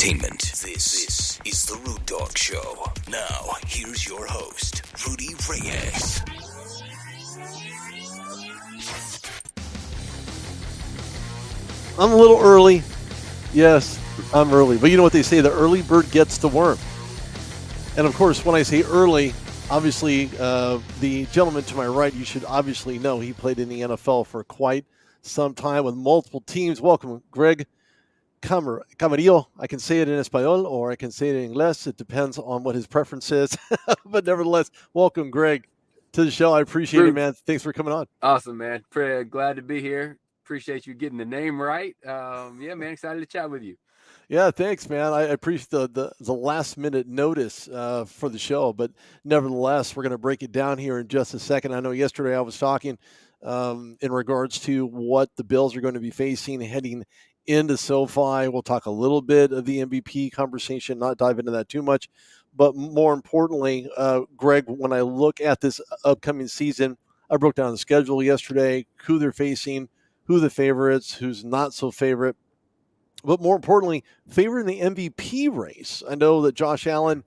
entertainment. This is the Root Dog Show. Now, here's your host, Rudy Reyes. I'm a little early. Yes, I'm early. But you know what they say, the early bird gets the worm. And of course, when I say early, obviously, the gentleman to my right, you should obviously know he played in the NFL for quite some time with multiple teams. Welcome, Greg Camarillo. I can say it in Espanol or I can say it in English. It depends on what his preference is. But nevertheless, welcome, Greg, to the show. I appreciate it, man. Thanks for coming on. Awesome, man. Pretty glad to be here. Appreciate you getting the name right. Yeah, man, excited to chat with you. Yeah, thanks, man. I appreciate the last minute notice for the show, but nevertheless, we're going to break it down here in just a second. I know yesterday I was talking in regards to what the Bills are going to be facing heading into SoFi. We'll talk a little bit of the MVP conversation, not dive into that too much, but more importantly, Greg, when I look at this upcoming season, I broke down the schedule yesterday, who they're facing, who the favorites, who's not so favorite. But more importantly, favoring the MVP race. I know that Josh Allen,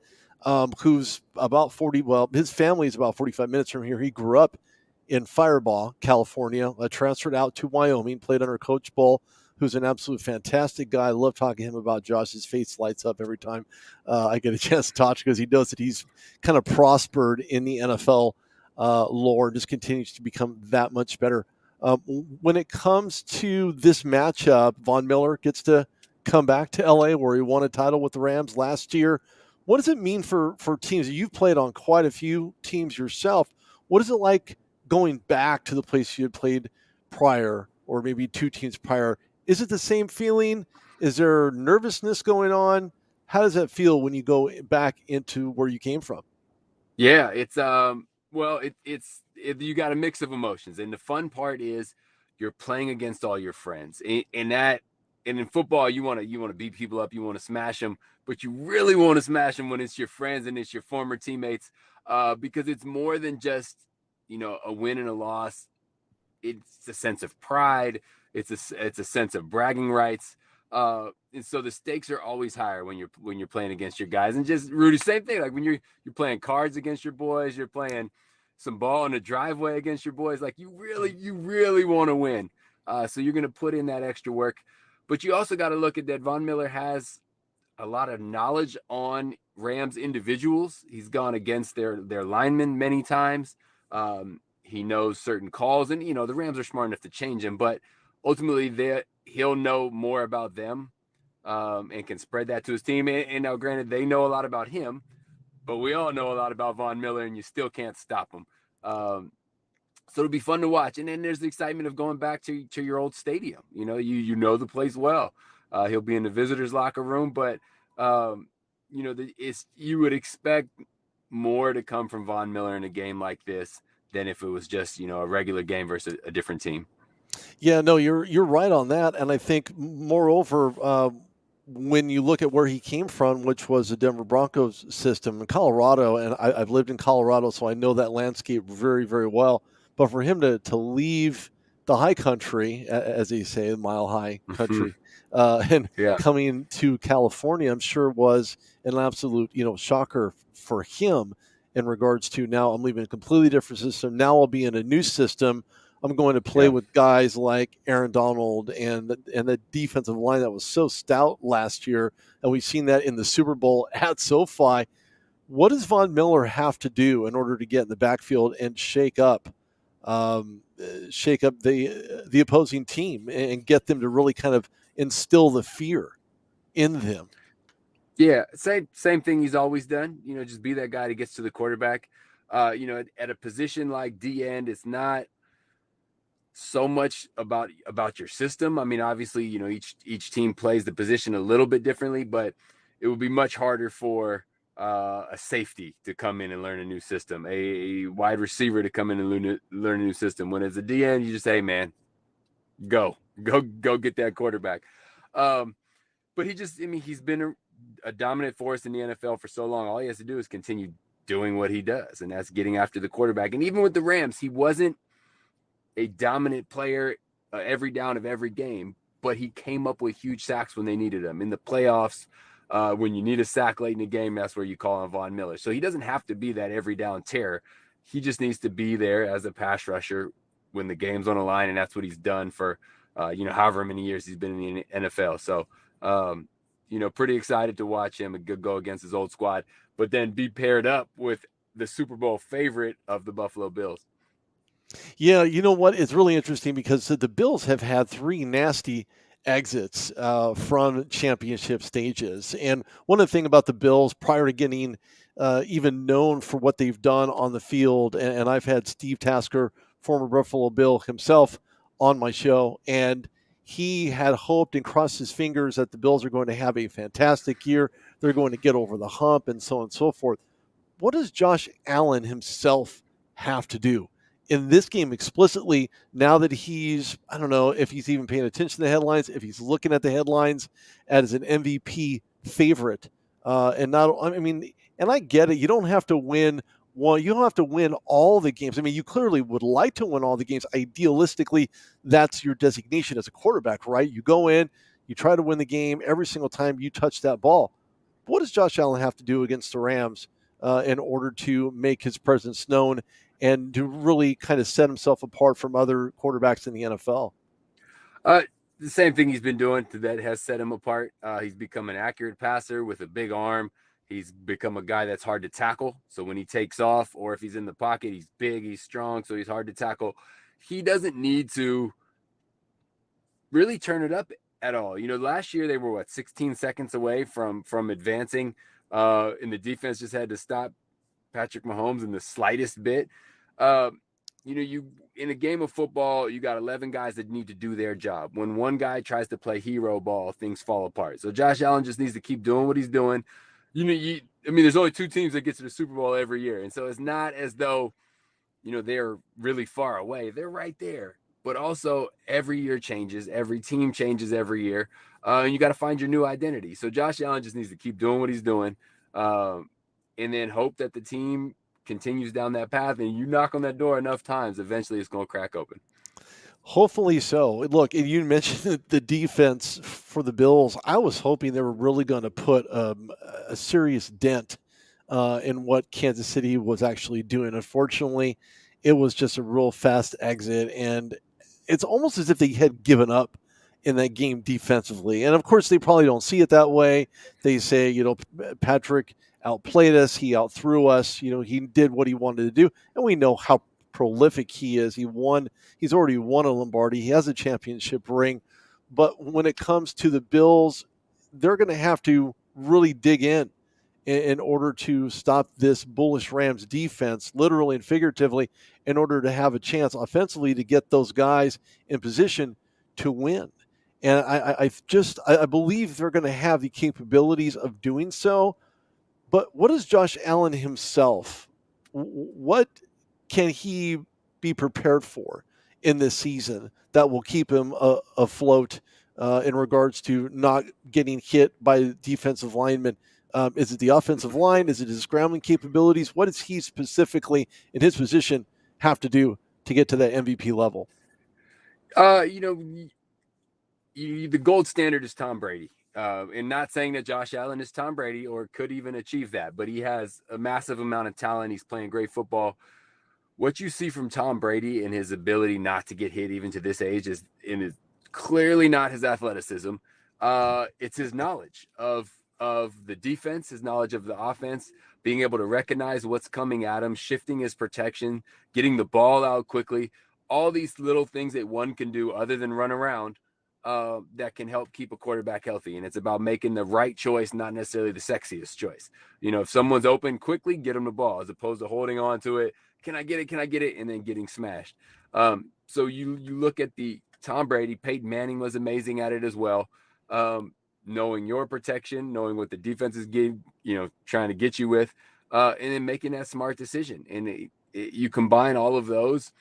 who's about 40, well, his family is about 45 minutes from here. He grew up in Firebaugh, California, transferred out to Wyoming, played under Coach Bull, who's an absolute fantastic guy. I love talking to him about Josh. His face lights up every time I get a chance to talk because he knows that he's kind of prospered in the NFL lore and just continues to become that much better. When it comes to this matchup, Von Miller gets to come back to LA where he won a title with the Rams last year. What does it mean for teams? You've played on quite a few teams yourself. What is it like going back to the place you had played prior, or maybe two teams prior? Is it the same feeling? Is there nervousness going on? How does that feel when you go back into where you came from? Yeah, it's you got a mix of emotions, and the fun part is you're playing against all your friends, and in football you want to beat people up, you want to smash them, but you really want to smash them when it's your friends and it's your former teammates, because it's more than just a win and a loss. It's a sense of pride. It's a sense of bragging rights. And so the stakes are always higher when you're playing against your guys. And just Rudy, same thing. Like when you're playing cards against your boys, you're playing some ball in the driveway against your boys. Like you really want to win. So you're going to put in that extra work. But you also got to look at that. Von Miller has a lot of knowledge on Rams individuals. He's gone against their linemen many times. He knows certain calls, and the Rams are smart enough to change him, but ultimately he'll know more about them and can spread that to his team. And now, granted, they know a lot about him, but we all know a lot about Von Miller, and you still can't stop him. So it'll be fun to watch. And then there's the excitement of going back to your old stadium. You know the place well. He'll be in the visitors' locker room, but you would expect more to come from Von Miller in a game like this than if it was just a regular game versus a different team. Yeah, no, you're right on that, and I think moreover, when you look at where he came from, which was the Denver Broncos system in Colorado, and I've lived in Colorado, so I know that landscape very, very well. But for him to leave the high country, as they say, the mile high country, and coming to California, I'm sure was an absolute shocker for him. In regards to now, I'm leaving a completely different system. Now I'll be in a new system. I'm going to play with guys like Aaron Donald and the defensive line that was so stout last year, and we've seen that in the Super Bowl at SoFi. What does Von Miller have to do in order to get in the backfield and shake up the opposing team and get them to really kind of instill the fear in them? Yeah, same thing he's always done. Just be that guy that gets to the quarterback. At a position like D end, it's not so much about your system. I mean, obviously, each team plays the position a little bit differently, but it would be much harder for a safety to come in and learn a new system, a wide receiver to come in and learn a new system. When it's a D end, you just say, hey, man, go get that quarterback. But he's been a dominant force in the NFL for so long. All he has to do is continue doing what he does, and that's getting after the quarterback. And even with the Rams, he wasn't a dominant player every down of every game, but he came up with huge sacks when they needed him in the playoffs. When you need a sack late in the game, that's where you call on Von Miller. So he doesn't have to be that every down terror. He just needs to be there as a pass rusher when the game's on the line, and that's what he's done for, however many years he's been in the NFL. So, pretty excited to watch him go against his old squad, but then be paired up with the Super Bowl favorite of the Buffalo Bills. Yeah, you know what? It's really interesting because the Bills have had three nasty exits from championship stages. And one of the things about the Bills prior to getting even known for what they've done on the field, and I've had Steve Tasker, former Buffalo Bill himself, on my show, and he had hoped and crossed his fingers that the Bills are going to have a fantastic year. They're going to get over the hump and so on and so forth. What does Josh Allen himself have to do in this game explicitly, now that he's, I don't know if he's even paying attention to the headlines, if he's looking at the headlines as an MVP favorite? And I get it. You don't have to win one. You don't have to win all the games. I mean, you clearly would like to win all the games. Idealistically, that's your designation as a quarterback, right? You go in, you try to win the game every single time you touch that ball. What does Josh Allen have to do against the Rams in order to make his presence known and to really kind of set himself apart from other quarterbacks in the NFL? The same thing he's been doing that has set him apart. He's become an accurate passer with a big arm. He's become a guy that's hard to tackle. So when he takes off or if he's in the pocket, he's big, he's strong, so he's hard to tackle. He doesn't need to really turn it up at all. Last year they were 16 seconds away from advancing, and the defense just had to stop Patrick Mahomes in the slightest bit. You in a game of football, you got 11 guys that need to do their job. When one guy tries to play hero ball, things fall apart. So Josh Allen just needs to keep doing what he's doing. There's only two teams that get to the Super Bowl every year, and so it's not as though they're really far away. They're right there. But also every year changes, every team changes every year, and you got to find your new identity. So Josh Allen just needs to keep doing what he's doing, and then hope that the team continues down that path, and you knock on that door enough times, eventually it's going to crack open. Hopefully so. Look, you mentioned the defense for the Bills. I was hoping they were really going to put a serious dent in what Kansas City was actually doing. Unfortunately, it was just a real fast exit, and it's almost as if they had given up in that game defensively. And of course, they probably don't see it that way. They say, Patrick outplayed us, he outthrew us, he did what he wanted to do, and we know how prolific he is. He's already won a Lombardi, he has a championship ring. But when it comes to the Bills, they're going to have to really dig in order to stop this bullish Rams defense, literally and figuratively, in order to have a chance offensively to get those guys in position to win. And I believe they're going to have the capabilities of doing so. But what is Josh Allen himself? What can he be prepared for in this season that will keep him afloat in regards to not getting hit by defensive linemen? Is it the offensive line? Is it his scrambling capabilities? What does he specifically in his position have to do to get to that MVP level? The gold standard is Tom Brady. And not saying that Josh Allen is Tom Brady or could even achieve that, but he has a massive amount of talent. He's playing great football. What you see from Tom Brady and his ability not to get hit even to this age is clearly not his athleticism. It's his knowledge of the defense, his knowledge of the offense, being able to recognize what's coming at him, shifting his protection, getting the ball out quickly, all these little things that one can do other than run around that can help keep a quarterback healthy. And it's about making the right choice, not necessarily the sexiest choice. If someone's open, quickly get them the ball as opposed to holding on to it. Can I get it? Can I get it? And then getting smashed. So you look at the Tom Brady, Peyton Manning was amazing at it as well. Knowing your protection, knowing what the defense is getting, trying to get you with, and then making that smart decision. And you combine all of those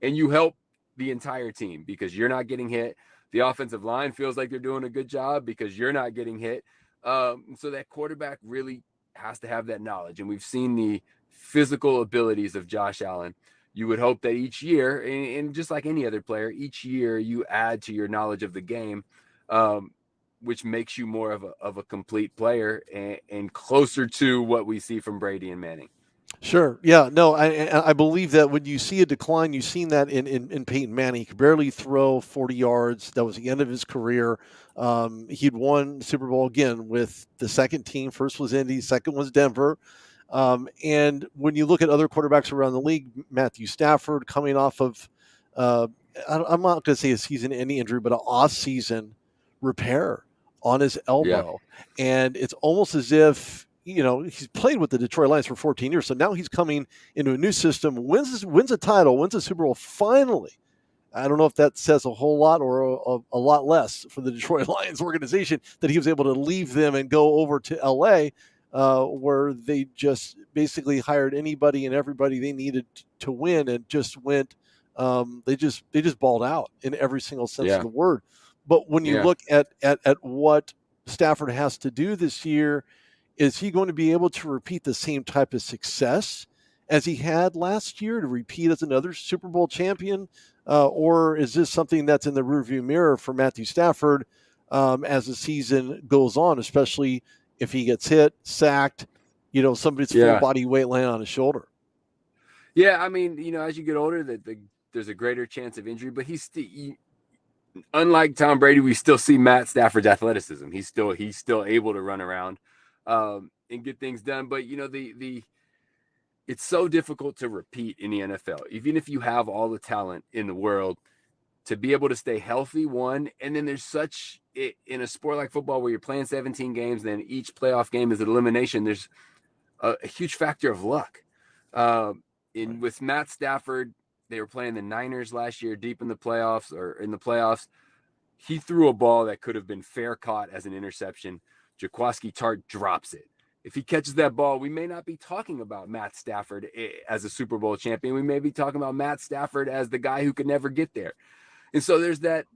and you help the entire team because you're not getting hit. The offensive line feels like they're doing a good job because you're not getting hit. So that quarterback really has to have that knowledge. And we've seen the physical abilities of Josh Allen. You would hope that each year, and just like any other player, each year you add to your knowledge of the game. which makes you more of a complete player and closer to what we see from Brady and Manning. Sure. Yeah. No, I believe that when you see a decline, you've seen that in Peyton Manning. He could barely throw 40 yards. That was the end of his career. He'd won Super Bowl again with the second team. First was Indy, second was Denver. And when you look at other quarterbacks around the league, Matthew Stafford coming off of, uh, I'm not going to say a season-ending injury, but an off-season repair on his Yeah. elbow. And it's almost as if, he's played with the Detroit Lions for 14 years. So now he's coming into a new system, wins a title, wins a Super Bowl finally. I don't know if that says a whole lot or a lot less for the Detroit Lions organization that he was able to leave them and go over to LA, where they just basically hired anybody and everybody they needed to win and just went. They just balled out in every single sense of the word. But when you look at what Stafford has to do this year, is he going to be able to repeat the same type of success as he had last year, to repeat as another Super Bowl champion? Or is this something that's in the rearview mirror for Matthew Stafford as the season goes on, especially if he gets hit, sacked, somebody's full body weight laying on his shoulder? Yeah, I mean, as you get older, there's a greater chance of injury, but unlike Tom Brady, we still see Matt Stafford's athleticism. He's still able to run around and get things done. But it's so difficult to repeat in the NFL, even if you have all the talent in the world, to be able to stay healthy. One, and then there's in a sport like football where you're playing 17 games, then each playoff game is an elimination. There's a huge factor of luck. With Matt Stafford, they were playing the Niners last year, deep in the playoffs. He threw a ball that could have been fair caught as an interception. Jaquiski Tartt drops it. If he catches that ball, we may not be talking about Matt Stafford as a Super Bowl champion. We may be talking about Matt Stafford as the guy who could never get there. And so there's that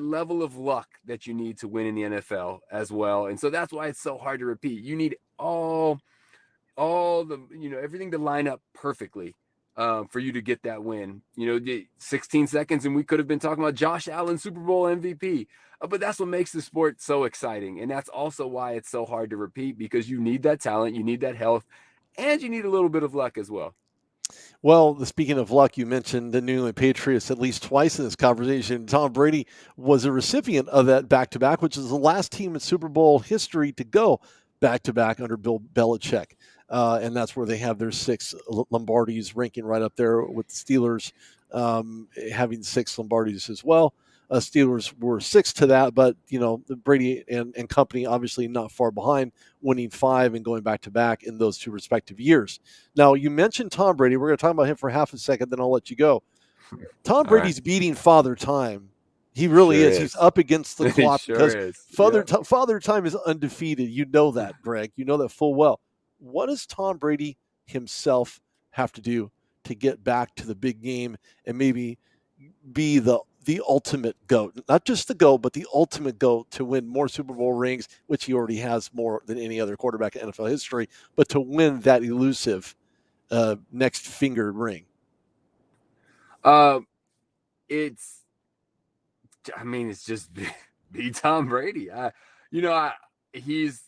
level of luck that you need to win in the NFL as well. And so that's why it's so hard to repeat. You need all the, everything to line up perfectly for you to get that win. 16 seconds and we could have been talking about Josh Allen, Super Bowl MVP. But that's what makes the sport so exciting. And that's also why it's so hard to repeat, because you need that talent, you need that health, and you need a little bit of luck as well. Well, speaking of luck, you mentioned the New England Patriots at least twice in this conversation. Tom Brady was a recipient of that back-to-back, which is the last team in Super Bowl history to go back-to-back under Bill Belichick. And that's where they have their 6 Lombardis, ranking right up there with the Steelers having 6 Lombardis as well. Steelers were 6 to that, but Brady and company obviously not far behind, winning 5 and going back-to-back in those 2 respective years. Now, you mentioned Tom Brady. We're going to talk about him for half a second, then I'll let you go. Tom Brady's beating Father Time. He really Sure is. He's up against the clock because Father Time is undefeated. You know that, Greg. You know that full well. What does Tom Brady himself have to do to get back to the big game and maybe be the ultimate GOAT? Not just the GOAT, but the ultimate GOAT, to win more Super Bowl rings, which he already has more than any other quarterback in NFL history, but to win that elusive next fingered ring. It's just be Tom Brady. He's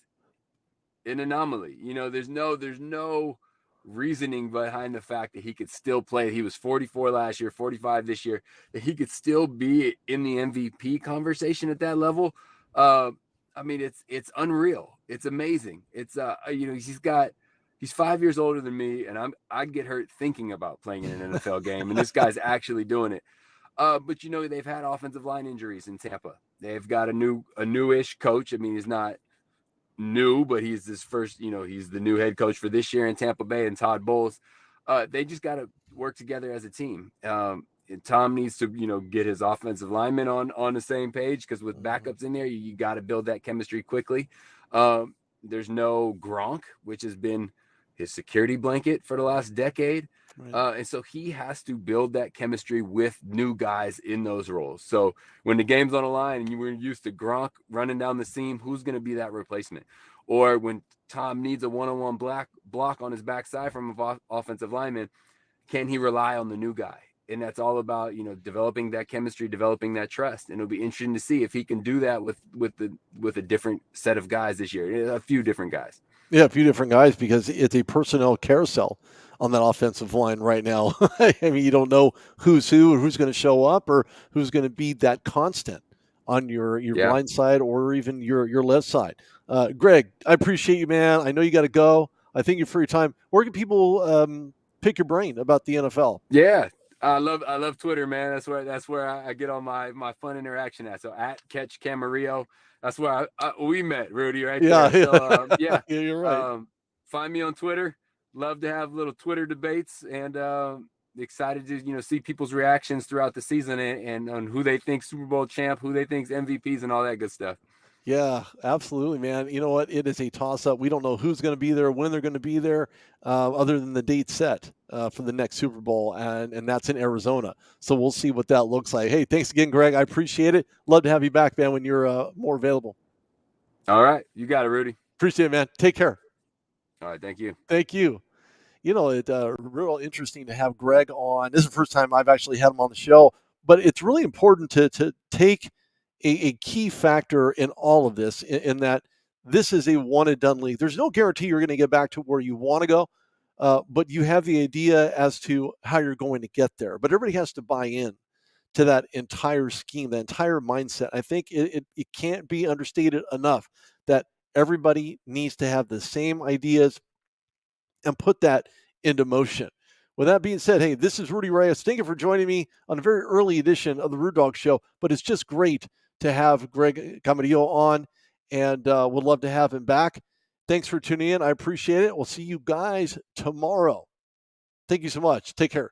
an anomaly. There's no reasoning behind the fact that he could still play. He was 44 last year, 45 this year, that he could still be in the MVP conversation at that level. It's unreal. It's amazing. It's he's 5 years older than me, and I'd get hurt thinking about playing in an NFL game, and this guy's actually doing it. But they've had offensive line injuries in Tampa. They've got a newish coach. I mean, he's not new, but he's this first, he's the new head coach for this year in Tampa Bay, and Todd Bowles. They just got to work together as a team. And Tom needs to, get his offensive linemen on the same page, because with backups in there, you got to build that chemistry quickly. There's no Gronk, which has been his security blanket for the last decade. Right. And so he has to build that chemistry with new guys in those roles. So when the game's on the line and you were used to Gronk running down the seam, who's going to be that replacement? Or when Tom needs a one-on-one block on his backside from an offensive lineman, can he rely on the new guy? and that's all about, developing that chemistry, developing that trust. And it'll be interesting to see if he can do that with a different set of guys this year, a few different guys. Yeah, a few different guys, because it's a personnel carousel on that offensive line right now. I mean, you don't know who's who or who's going to show up or who's going to be that constant on your blind side or even your left side. Greg, I appreciate you, man. I know you got to go. I thank you for your time. Where can people pick your brain about the NFL? Yeah, I love Twitter, man. That's where I get all my fun interaction at. So at Catch Camarillo, that's where we met, Rudy, right Yeah, there. So yeah, you're right. Find me on Twitter. Love to have little Twitter debates, and excited to see people's reactions throughout the season and on who they think Super Bowl champ, who they think's MVPs, and all that good stuff. Yeah, absolutely, man. You know what? It is a toss-up. We don't know who's going to be there, when they're going to be there, other than the date set for the next Super Bowl, and that's in Arizona. So we'll see what that looks like. Hey, thanks again, Greg. I appreciate it. Love to have you back, man, when you're more available. All right. You got it, Rudy. Appreciate it, man. Take care. All right. Thank you. Thank you. It's real interesting to have Greg on. This is the first time I've actually had him on the show, but it's really important to take a key factor in all of this, in that this is a one and done league. There's no guarantee you're going to get back to where you want to go, but you have the idea as to how you're going to get there. But everybody has to buy in to that entire scheme, that entire mindset. I think it can't be understated enough that everybody needs to have the same ideas and put that into motion. With that being said, hey, this is Rudy Reyes. Thank you for joining me on a very early edition of the Rude Dog Show, but it's just great to have Greg Camarillo on, and would love to have him back. Thanks for tuning in. I appreciate it. We'll see you guys tomorrow. Thank you so much. Take care.